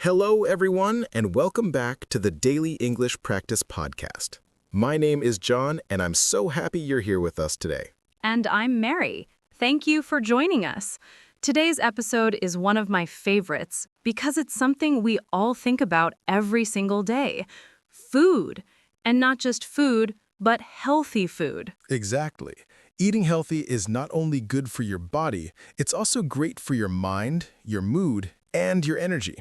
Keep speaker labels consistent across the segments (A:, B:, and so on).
A: Hello, everyone, and welcome back to the Daily English Practice Podcast. My name is John, and I'm so happy you're here with us today.
B: And I'm Mary. Thank you for joining us. Today's episode is one of my favorites because it's something we all think about every single day. Food. And not just food, but healthy food.
A: Exactly. Eating healthy is not only good for your body, it's also great for your mind, your mood, and your energy.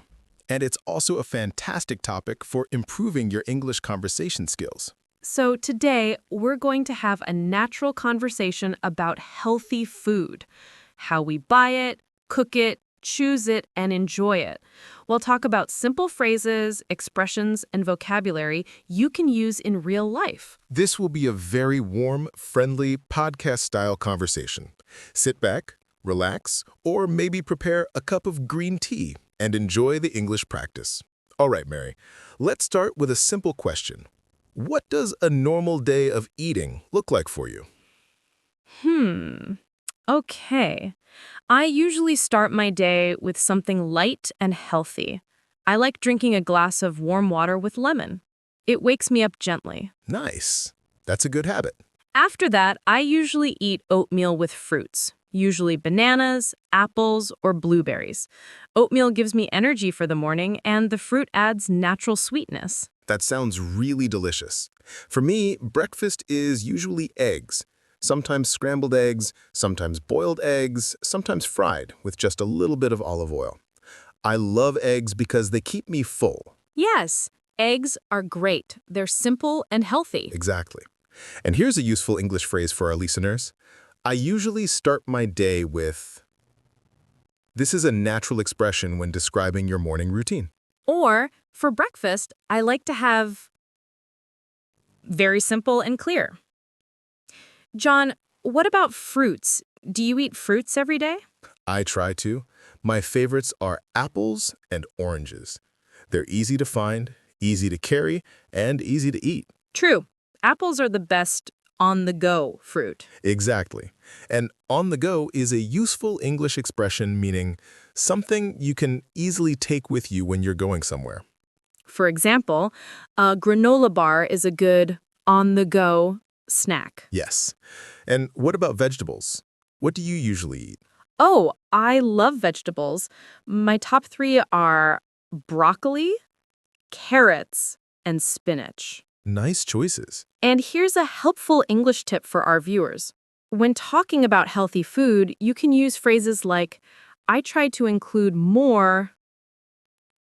A: And it's also a fantastic topic for improving your English conversation skills.
B: So today, we're going to have a natural conversation about healthy food. How we buy it, cook it, choose it, and enjoy it. We'll talk about simple phrases, expressions, and vocabulary you can use in real life.
A: This will be a very warm, friendly, podcast-style conversation. Sit back, relax, or maybe prepare a cup of green tea and enjoy the English practice. All right, Mary, let's start with a simple question. What does a normal day of eating look like for you?
B: Okay. I usually start my day with something light and healthy. I like drinking a glass of warm water with lemon. It wakes me up gently.
A: Nice. That's a good habit.
B: After that, I usually eat oatmeal with fruits, usually bananas, apples, or blueberries. Oatmeal gives me energy for the morning, and the fruit adds natural sweetness.
A: That sounds really delicious. For me, breakfast is usually eggs. Sometimes scrambled eggs, sometimes boiled eggs, sometimes fried with just a little bit of olive oil. I love eggs because they keep me full.
B: Yes, eggs are great. They're simple and healthy.
A: Exactly. And here's a useful English phrase for our listeners. I usually start my day with... This is a natural expression when describing your morning routine.
B: Or, for breakfast, I like to have very simple and clear. John, what about fruits? Do you eat fruits every day?
A: I try to. My favorites are apples and oranges. They're easy to find, easy to carry, and easy to eat.
B: True. Apples are the best on-the-go fruit.
A: Exactly. And on the go is a useful English expression meaning something you can easily take with you when you're going somewhere.
B: For example, a granola bar is a good on-the-go snack.
A: Yes. And what about vegetables? What do you usually eat?
B: Oh, I love vegetables. My top 3 are broccoli, carrots, and spinach.
A: Nice choices.
B: And here's a helpful English tip for our viewers. When talking about healthy food, you can use phrases like, I try to include more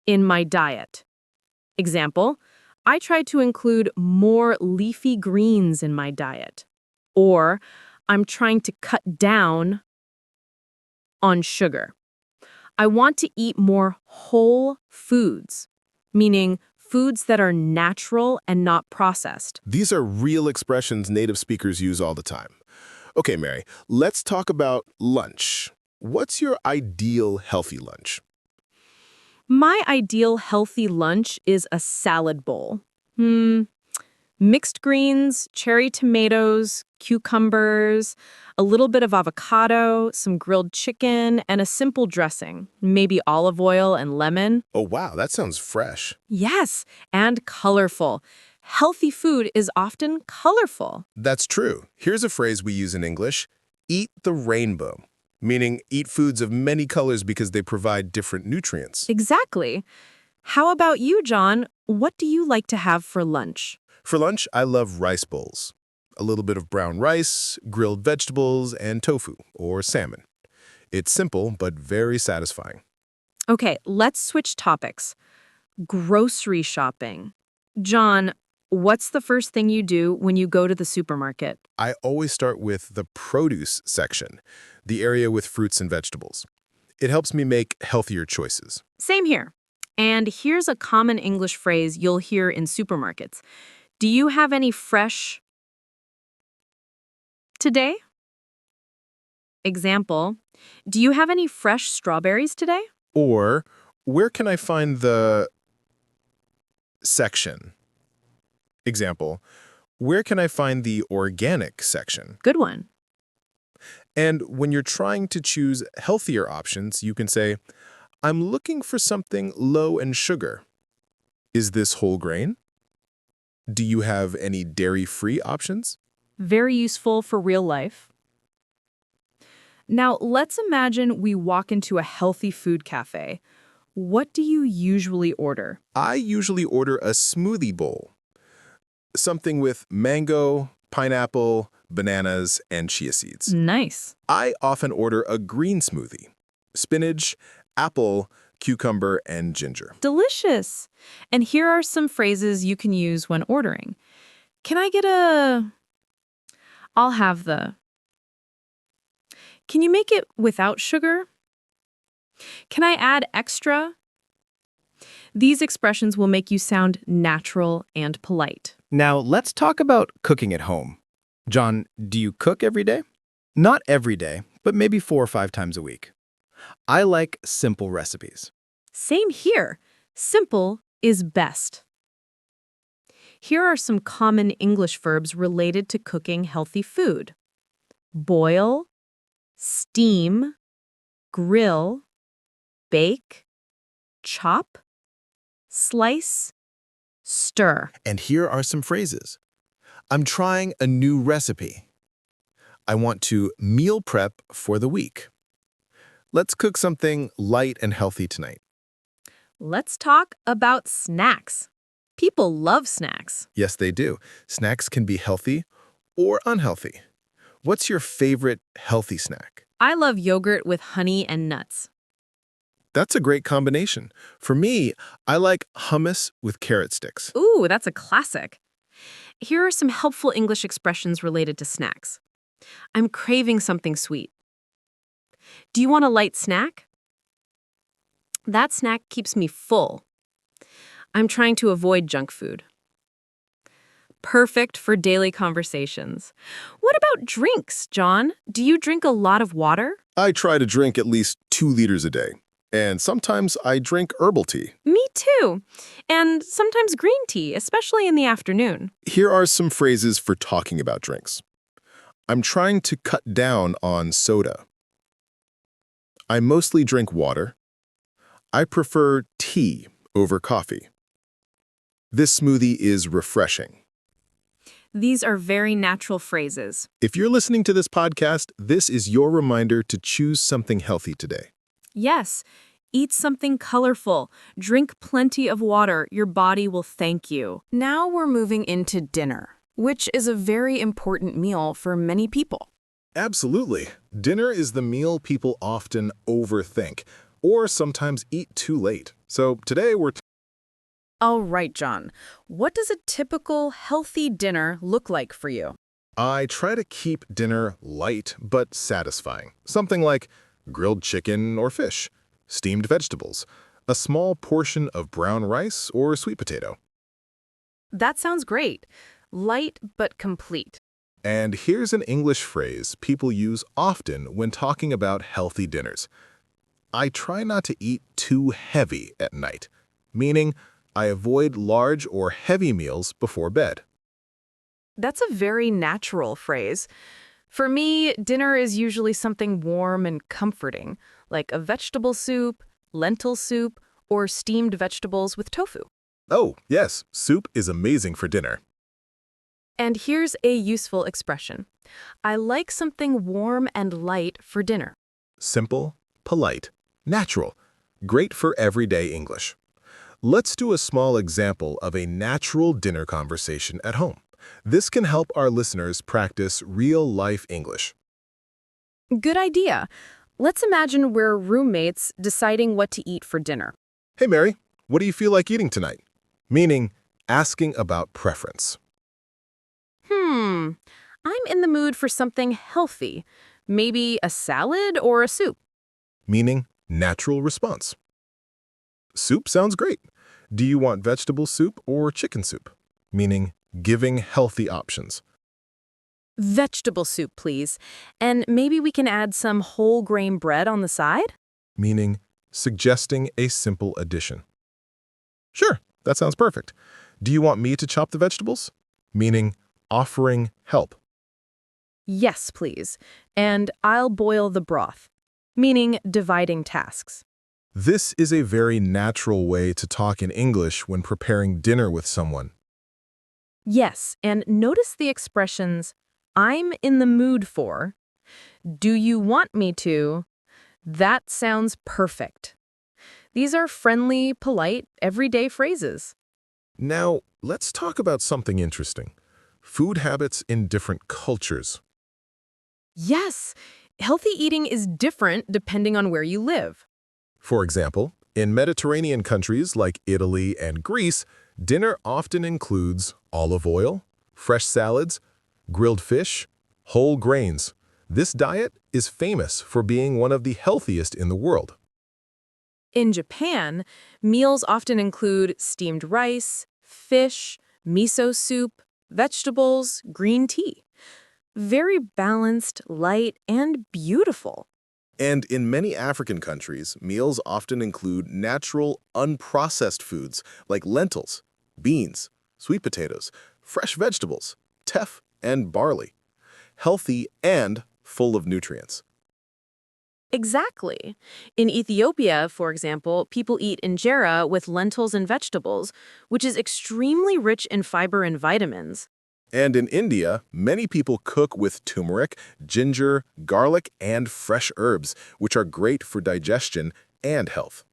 B: in my diet. Example, I try to include more leafy greens in my diet. Or, I'm trying to cut down on sugar. I want to eat more whole foods, meaning foods that are natural and not processed.
A: These are real expressions native speakers use all the time. Okay, Mary, let's talk about lunch. What's your ideal healthy lunch?
B: My ideal healthy lunch is a salad bowl. Mixed greens, cherry tomatoes, cucumbers, a little bit of avocado, some grilled chicken, and a simple dressing, maybe olive oil and lemon.
A: Oh, wow, that sounds fresh.
B: Yes, and colorful. Healthy food is often colorful.
A: That's true. Here's a phrase we use in English, eat the rainbow, meaning eat foods of many colors because they provide different nutrients.
B: Exactly. How about you, John? What do you like to have for lunch?
A: For lunch, I love rice bowls. A little bit of brown rice, grilled vegetables, and tofu, or salmon. It's simple, but very satisfying.
B: Okay, let's switch topics. Grocery shopping. John, what's the first thing you do when you go to the supermarket?
A: I always start with the produce section, the area with fruits and vegetables. It helps me make healthier choices.
B: Same here. And here's a common English phrase you'll hear in supermarkets. Do you have any fresh today? Example, do you have any fresh strawberries today?
A: Or, where can I find the section? Example, where can I find the organic section?
B: Good one.
A: And when you're trying to choose healthier options, you can say, I'm looking for something low in sugar. Is this whole grain? Do you have any dairy-free options?
B: Very useful for real life. Now, let's imagine we walk into a healthy food cafe. What do you usually order?
A: I usually order a smoothie bowl. Something with mango, pineapple, bananas, and chia seeds.
B: Nice.
A: I often order a green smoothie. Spinach, apple, cucumber, and ginger.
B: Delicious. And here are some phrases you can use when ordering. Can I get a... I'll have the... Can you make it without sugar? Can I add extra? These expressions will make you sound natural and polite.
C: Now, let's talk about cooking at home. John, do you cook every day? Not every day, but maybe 4 or 5 times a week. I like simple recipes.
B: Same here. Simple is best. Here are some common English verbs related to cooking healthy food. Boil, steam, grill, bake, chop, slice, stir.
A: And here are some phrases. I'm trying a new recipe. I want to meal prep for the week. Let's cook something light and healthy tonight.
B: Let's talk about snacks. People love snacks.
A: Yes, they do. Snacks can be healthy or unhealthy. What's your favorite healthy snack?
B: I love yogurt with honey and nuts.
A: That's a great combination. For me, I like hummus with carrot sticks.
B: Ooh, that's a classic. Here are some helpful English expressions related to snacks. I'm craving something sweet. Do you want a light snack? That snack keeps me full. I'm trying to avoid junk food. Perfect for daily conversations. What about drinks, John? Do you drink a lot of water?
A: I try to drink at least 2 liters a day. And sometimes I drink herbal tea.
B: Me too. And sometimes green tea, especially in the afternoon.
A: Here are some phrases for talking about drinks. I'm trying to cut down on soda. I mostly drink water. I prefer tea over coffee. This smoothie is refreshing.
B: These are very natural phrases.
A: If you're listening to this podcast, this is your reminder to choose something healthy today.
B: Yes, eat something colorful. Drink plenty of water. Your body will thank you. Now we're moving into dinner, which is a very important meal for many people.
A: Absolutely. Dinner is the meal people often overthink, or sometimes eat too late. So today we're
B: All right, John. What does a typical healthy dinner look like for you?
A: I try to keep dinner light but satisfying. Something like grilled chicken or fish, steamed vegetables, a small portion of brown rice or sweet potato.
B: That sounds great. Light but complete.
A: And here's an English phrase people use often when talking about healthy dinners. I try not to eat too heavy at night, meaning I avoid large or heavy meals before bed.
B: That's a very natural phrase. For me, dinner is usually something warm and comforting, like a vegetable soup, lentil soup, or steamed vegetables with tofu.
A: Oh, yes, soup is amazing for dinner.
B: And here's a useful expression. I like something warm and light for dinner.
A: Simple, polite, natural, great for everyday English. Let's do a small example of a natural dinner conversation at home. This can help our listeners practice real-life English.
B: Good idea. Let's imagine we're roommates deciding what to eat for dinner.
A: Hey, Mary, what do you feel like eating tonight? Meaning, asking about preference.
B: I'm in the mood for something healthy. Maybe a salad or a soup.
A: Meaning, natural response. Soup sounds great. Do you want vegetable soup or chicken soup? Meaning, giving healthy options.
B: Vegetable soup, please. And maybe we can add some whole grain bread on the side?
A: Meaning, suggesting a simple addition. Sure, that sounds perfect. Do you want me to chop the vegetables? Meaning, offering help.
B: Yes, please. And I'll boil the broth, meaning dividing tasks.
A: This is a very natural way to talk in English when preparing dinner with someone.
B: Yes, and notice the expressions, I'm in the mood for, do you want me to, that sounds perfect. These are friendly, polite, everyday phrases.
A: Now, let's talk about something interesting. Food habits in different cultures.
B: Yes, healthy eating is different depending on where you live.
A: For example, in Mediterranean countries like Italy and Greece, dinner often includes olive oil, fresh salads, grilled fish, whole grains. This diet is famous for being one of the healthiest in the world.
B: In Japan, meals often include steamed rice, fish, miso soup, vegetables, green tea. Very balanced, light, and beautiful.
A: And in many African countries, meals often include natural, unprocessed foods like lentils, beans, sweet potatoes, fresh vegetables, teff, and barley. Healthy and full of nutrients.
B: Exactly. In Ethiopia, for example, people eat injera with lentils and vegetables, which is extremely rich in fiber and vitamins.
A: And in India, many people cook with turmeric, ginger, garlic, and fresh herbs, which are great for digestion and health.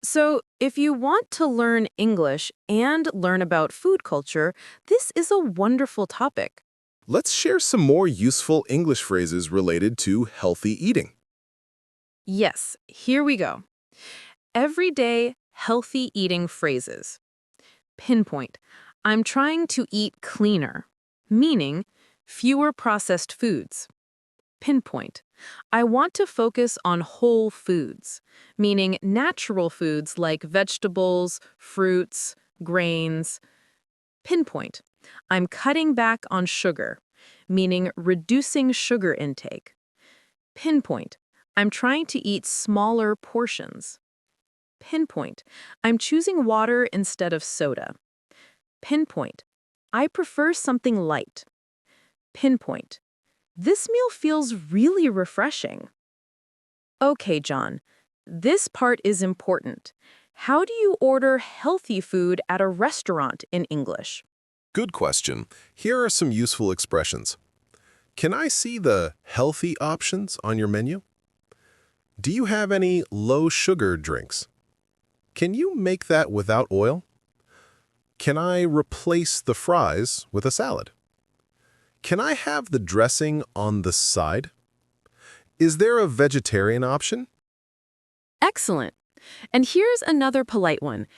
B: So, if you want to learn English and learn about food culture, this is a wonderful topic.
A: Let's share some more useful English phrases related to healthy eating.
B: Yes, here we go. Everyday healthy eating phrases. Pinpoint. I'm trying to eat cleaner, meaning fewer processed foods. Pinpoint. I want to focus on whole foods, meaning natural foods like vegetables, fruits, grains. Pinpoint. I'm cutting back on sugar, meaning reducing sugar intake. Pinpoint. I'm trying to eat smaller portions. Pinpoint. I'm choosing water instead of soda. Pinpoint. I prefer something light. Pinpoint. This meal feels really refreshing. Okay, John. This part is important. How do you order healthy food at a restaurant in English?
A: Good question. Here are some useful expressions. Can I see the healthy options on your menu? Do you have any low-sugar drinks? Can you make that without oil? Can I replace the fries with a salad? Can I have the dressing on the side? Is there a vegetarian option?
B: Excellent. And here's another polite one.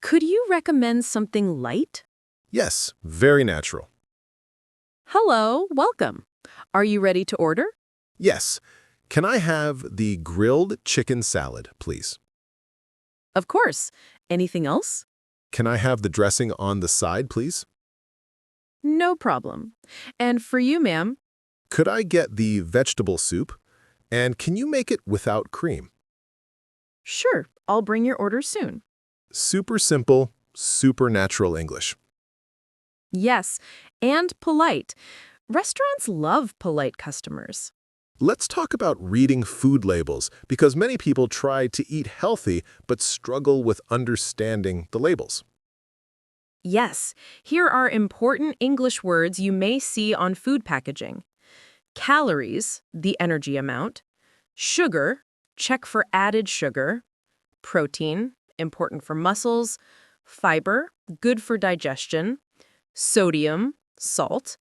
B: Could you recommend something light?
A: Yes, very natural.
B: Hello, welcome. Are you ready to order?
A: Yes. Can I have the grilled chicken salad, please?
B: Of course. Anything else?
A: Can I have the dressing on the side, please?
B: No problem. And for you, ma'am?
A: Could I get the vegetable soup? And can you make it without cream?
B: Sure, I'll bring your order soon.
A: Super simple, super natural English.
B: Yes, and polite. Restaurants love polite customers.
A: Let's talk about reading food labels because many people try to eat healthy but struggle with understanding the labels.
B: Yes, here are important English words you may see on food packaging. Calories, the energy amount. Sugar, check for added sugar. Protein, important for muscles. Fiber, good for digestion. Sodium, salt.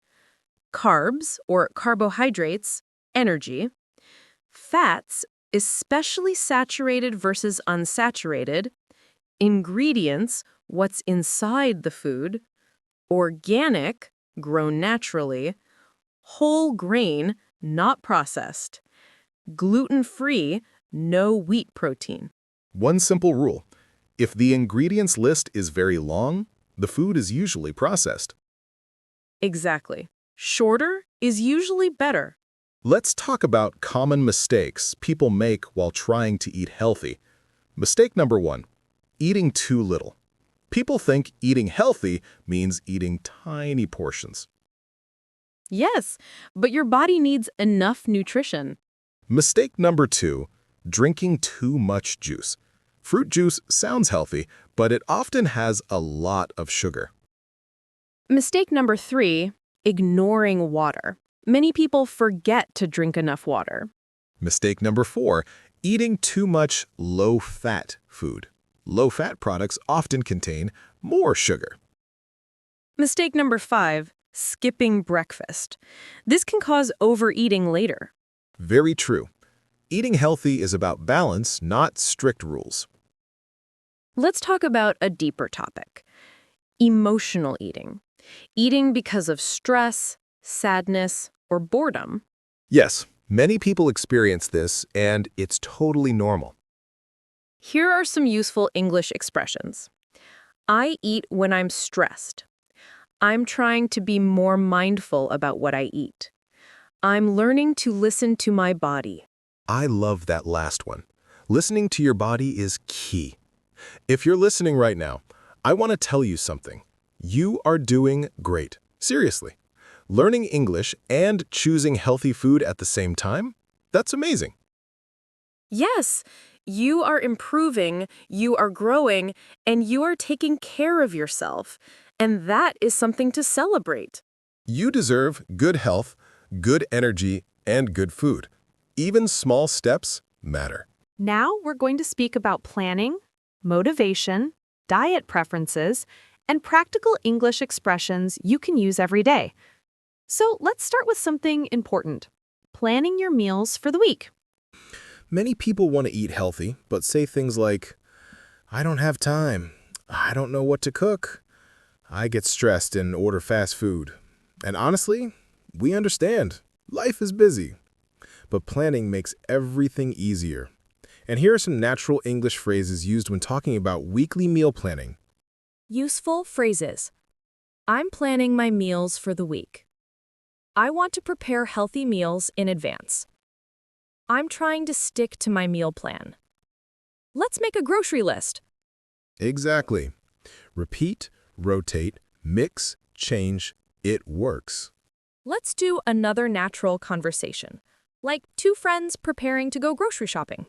B: Carbs, or carbohydrates, energy. Fats, especially saturated versus unsaturated. Ingredients, what's inside the food. Organic, grown naturally. Whole grain, not processed. Gluten-free, no wheat protein.
A: One simple rule. If the ingredients list is very long, the food is usually processed.
B: Exactly. Shorter is usually better.
A: Let's talk about common mistakes people make while trying to eat healthy. Mistake number 1, eating too little. People think eating healthy means eating tiny portions.
B: Yes, but your body needs enough nutrition.
A: Mistake number 2, Drinking too much juice. Fruit juice sounds healthy, but it often has a lot of sugar.
B: Mistake number 3, ignoring water. Many people forget to drink enough water.
A: Mistake number 4, eating too much low-fat food. Low-fat products often contain more sugar.
B: Mistake number 5, skipping breakfast. This can cause overeating later.
A: Very true. Eating healthy is about balance, not strict rules.
B: Let's talk about a deeper topic. Emotional eating. Eating because of stress, sadness, or boredom.
A: Yes, many people experience this, and it's totally normal.
B: Here are some useful English expressions. I eat when I'm stressed. I'm trying to be more mindful about what I eat. I'm learning to listen to my body.
A: I love that last one. Listening to your body is key. If you're listening right now, I want to tell you something. You are doing great. Seriously. Learning English and choosing healthy food at the same time? That's amazing.
B: Yes, you are improving, you are growing, and you are taking care of yourself. And that is something to celebrate.
A: You deserve good health, good energy, and good food. Even small steps matter.
B: Now we're going to speak about planning, motivation, diet preferences, and practical English expressions you can use every day. So let's start with something important. Planning your meals for the week.
A: Many people want to eat healthy, but say things like, I don't have time. I don't know what to cook. I get stressed and order fast food. And honestly, we understand. Life is busy. But planning makes everything easier. And here are some natural English phrases used when talking about weekly meal planning.
B: Useful phrases. I'm planning my meals for the week. I want to prepare healthy meals in advance. I'm trying to stick to my meal plan. Let's make a grocery list.
A: Exactly. Repeat, rotate, mix, change. It works.
B: Let's do another natural conversation, like two friends preparing to go grocery shopping.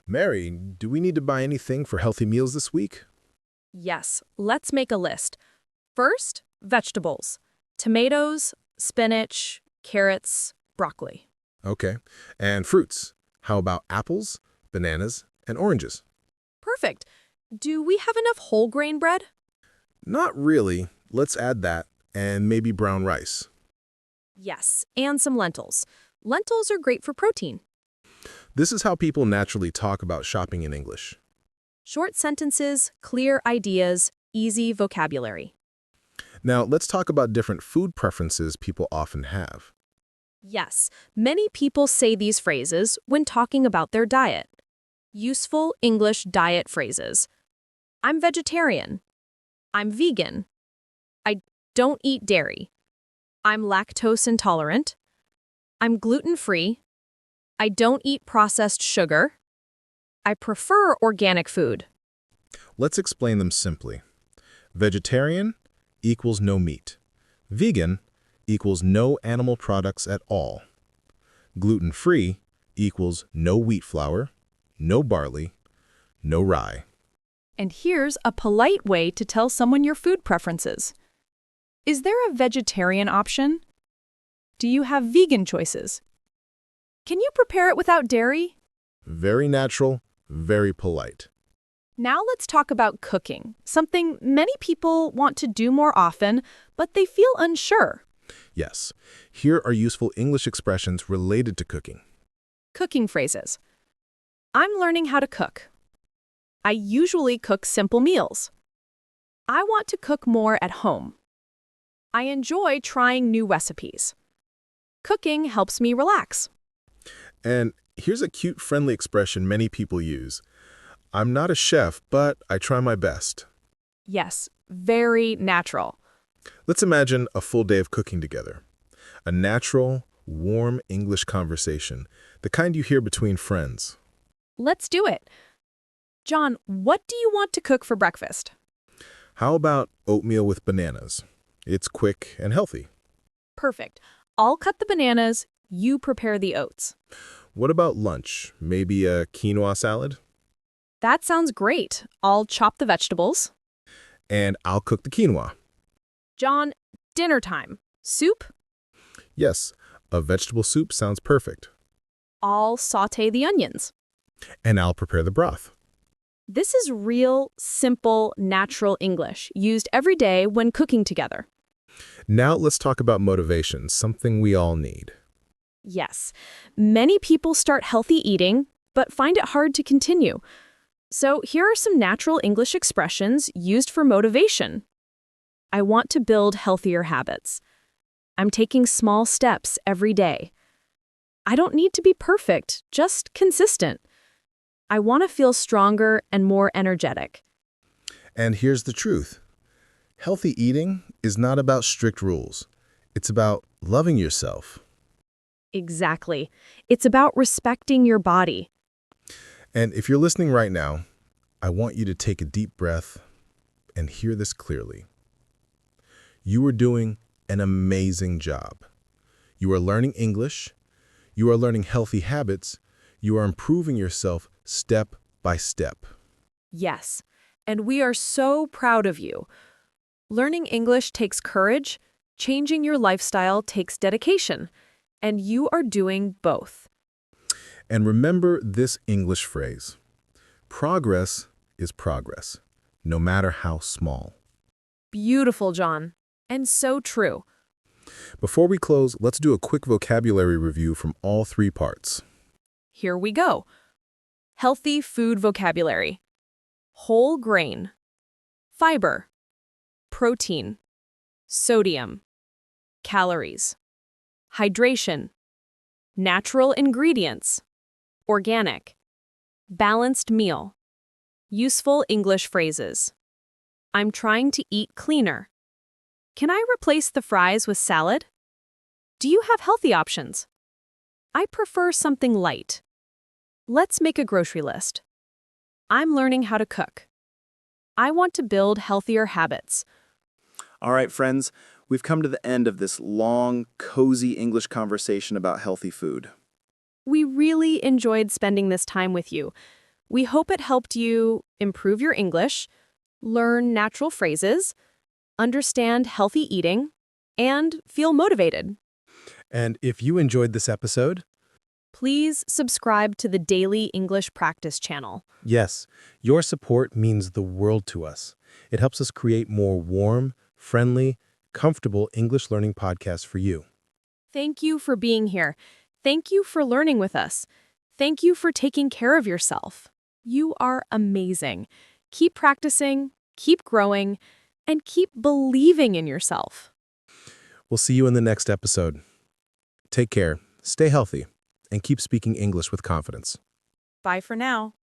A: Mary, do we need to buy anything for healthy meals this week?
B: Yes, let's make a list. First, vegetables. Tomatoes, spinach, carrots, broccoli.
A: Okay. And fruits. How about apples, bananas, and oranges?
B: Perfect. Do we have enough whole grain bread?
A: Not really. Let's add that, and maybe brown rice.
B: Yes, and some lentils. Lentils are great for protein.
A: This is how people naturally talk about shopping in English.
B: Short sentences, clear ideas, easy vocabulary.
A: Now, let's talk about different food preferences people often have.
B: Yes, many people say these phrases when talking about their diet. Useful English diet phrases. I'm vegetarian. I'm vegan. I don't eat dairy. I'm lactose intolerant. I'm gluten-free. I don't eat processed sugar. I prefer organic food.
A: Let's explain them simply. Vegetarian equals no meat. Vegan equals no animal products at all. Gluten-free equals no wheat flour, no barley, no rye.
B: And here's a polite way to tell someone your food preferences. Is there a vegetarian option? Do you have vegan choices? Can you prepare it without dairy?
A: Very natural, very polite.
B: Now let's talk about cooking, something many people want to do more often, but they feel unsure.
A: Yes, here are useful English expressions related to cooking.
B: Cooking phrases. I'm learning how to cook. I usually cook simple meals. I want to cook more at home. I enjoy trying new recipes. Cooking helps me relax.
A: And here's a cute, friendly expression many people use. I'm not a chef, but I try my best.
B: Yes, very natural.
A: Let's imagine a full day of cooking together. A natural, warm English conversation, the kind you hear between friends.
B: Let's do it. John, what do you want to cook for breakfast?
A: How about oatmeal with bananas? It's quick and healthy.
B: Perfect. I'll cut the bananas, you prepare the oats.
A: What about lunch? Maybe a quinoa salad?
B: That sounds great. I'll chop the vegetables.
A: And I'll cook the quinoa.
B: John, dinner time. Soup?
A: Yes, a vegetable soup sounds perfect.
B: I'll saute the onions.
A: And I'll prepare the broth.
B: This is real, simple, natural English, used every day when cooking together.
A: Now let's talk about motivation, something we all need.
B: Yes, many people start healthy eating, but find it hard to continue. So here are some natural English expressions used for motivation. I want to build healthier habits. I'm taking small steps every day. I don't need to be perfect, just consistent. I want to feel stronger and more energetic.
A: And here's the truth. Healthy eating is not about strict rules. It's about loving yourself.
B: Exactly. It's about respecting your body.
A: And if you're listening right now, I want you to take a deep breath and hear this clearly. You are doing an amazing job. You are learning English. You are learning healthy habits. You are improving yourself step by step.
B: Yes, and we are so proud of you. Learning English takes courage, changing your lifestyle takes dedication, and you are doing both.
A: And remember this English phrase. Progress is progress, no matter how small.
B: Beautiful, John, and so true.
A: Before we close, let's do a quick vocabulary review from all three parts.
B: Here we go. Healthy food vocabulary. Whole grain. Fiber. Protein. Sodium. Calories. Hydration. Natural ingredients. Organic. Balanced meal. Useful English phrases. I'm trying to eat cleaner. Can I replace the fries with salad? Do you have healthy options? I prefer something light. Let's make a grocery list. I'm learning how to cook. I want to build healthier habits.
C: All right, friends, we've come to the end of this long, cozy English conversation about healthy food.
B: We really enjoyed spending this time with you. We hope it helped you improve your English, learn natural phrases, understand healthy eating, and feel motivated.
A: And if you enjoyed this episode,
B: Please subscribe to the Daily English Practice channel.
A: yes, your support means the world to us. It helps us create more warm, friendly, comfortable English learning podcasts for you.
B: Thank you for being here. Thank you for learning with us. Thank you for taking care of yourself. You are amazing. Keep practicing, keep growing, and keep believing in yourself.
A: We'll see you in the next episode. Take care, stay healthy, and keep speaking English with confidence.
B: Bye for now.